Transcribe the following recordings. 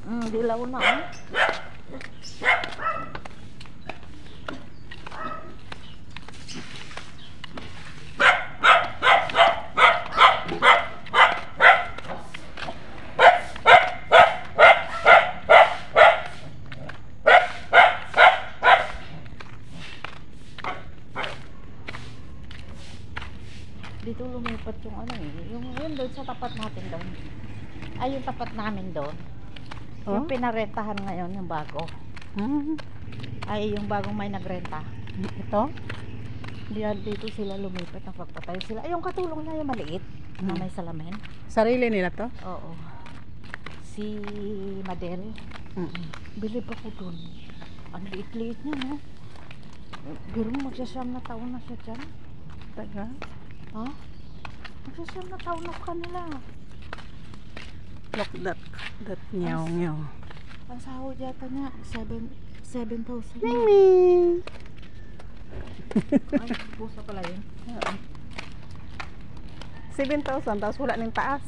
Dilaw na oh. Dito lumipat yung ano eh. Yung doon sa tapat natin doon. Ay, yung tapat namin doon. Oh? Yung pinarentahan ngayon, yung bago. Ay, yung bagong may nagrenta. Ito? Dito sila lumipat, nagpapatay sila. Ay, yung katulong na yung maliit, na may salamin. Sarili nila to? Oo. Si Madel. Bilib ako doon. Ang liit-liit niya, no? Pero magsasyam na taon na siya dyan. Taga? Ha? Magsasyam na taon na kanila. Look that nyaw. Ang sahod yata niya, 7,000. Ming! Ay, puso pala yun. 7,000, tapos wala ng taas.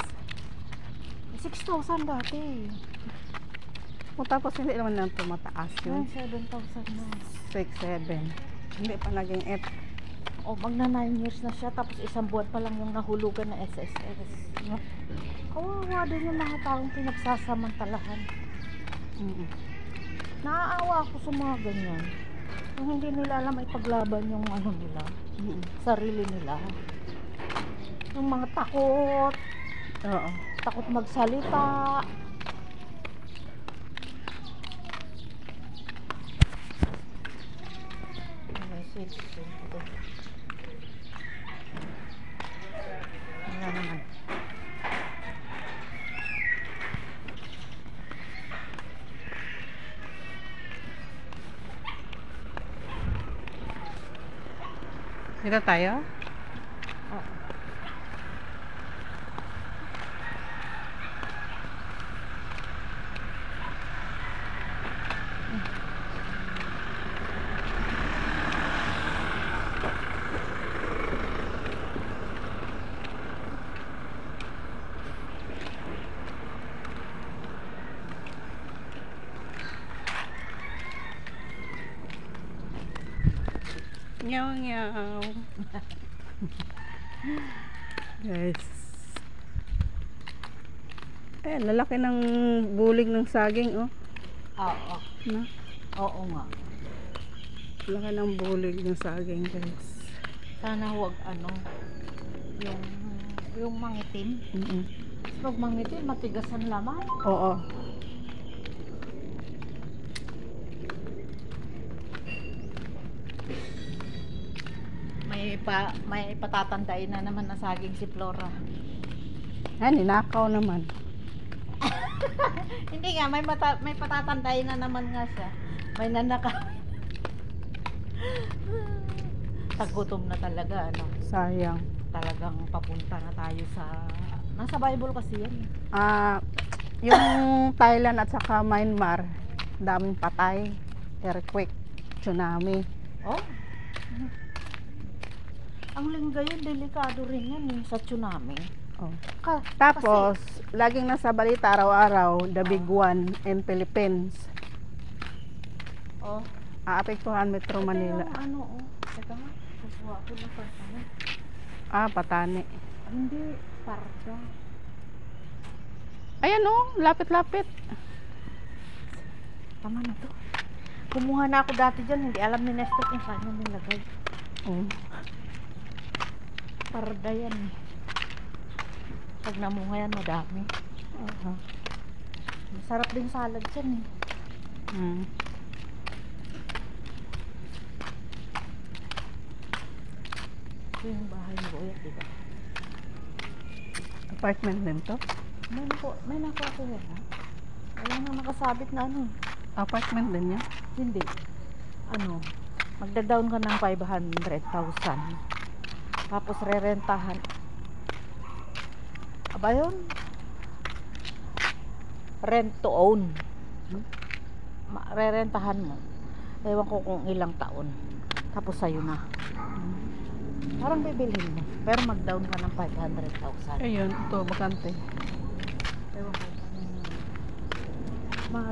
6,000 dati. O tapos hindi naman lang tumataas Ay, yun. 7,000 na. 6, 7. Hindi pa naging 8. O, magna 9 years na siya, tapos isang buwan pa lang yung nahulugan na SSS. No? Kawawa din yung mga taong pinagsasamantalahan. Naaawa ako sa mga ganyan. Yung hindi nila alam ay paglaban yung ano nila, sarili nila. Yung mga takot. Oo. Takot magsalita. Message. Wala naman. Dito tayo? Nyaw. Guys. Eh, lalaki ng bulig ng saging, oh. Oo. Na? Oo nga. Lalaki ng bulig ng saging, guys. Sana huwag ano, yung mangitim. Pag mangitim, matigas ang laman. Oo. May patatandain na naman na saging si Flora. Yan, ninakaw naman. Hindi nga, may patatandain na naman nga siya. May nanakaw. Tagutom na talaga, ano. Sayang. Talagang papunta na tayo sa... Nasa Bible kasi yan. Yung Thailand at saka Myanmar, daming patay, earthquake, tsunami. Oh. Ang lingga yun, delikado rin yan eh, sa tsunami. Oh. Tapos, laging nasa balita araw-araw, the big one in Philippines. Oh. Aapektuhan Metro Manila. Ito yung ano, oh. Teka nga, kukuha ko na parang. Patani. Hindi, parda. Ayan oh, lapit-lapit. Tama na to. Kumuha na ako dati dyan, hindi alam ni Nestor kung saan yung nilagay. Oh. Parda yan eh. Pag namunga yan, madami. Masarap din salad yan eh. Ito yung bahay ni Kuya, diba? Apartment din to? May nakuha ako yan ha? Wala na nakasabit na ano. Apartment din yan? Hindi. Ano, magda-down ka ng 500,000. Tapos rerentahan. Aba yun? Rent to own. Rerentahan mo. Ewan ko kung ilang taon. Tapos sa'yo na. Parang bibilhin mo. Pero mag-down ka ng 500,000. Ayun, ito, bakante. Ewan ko. Ma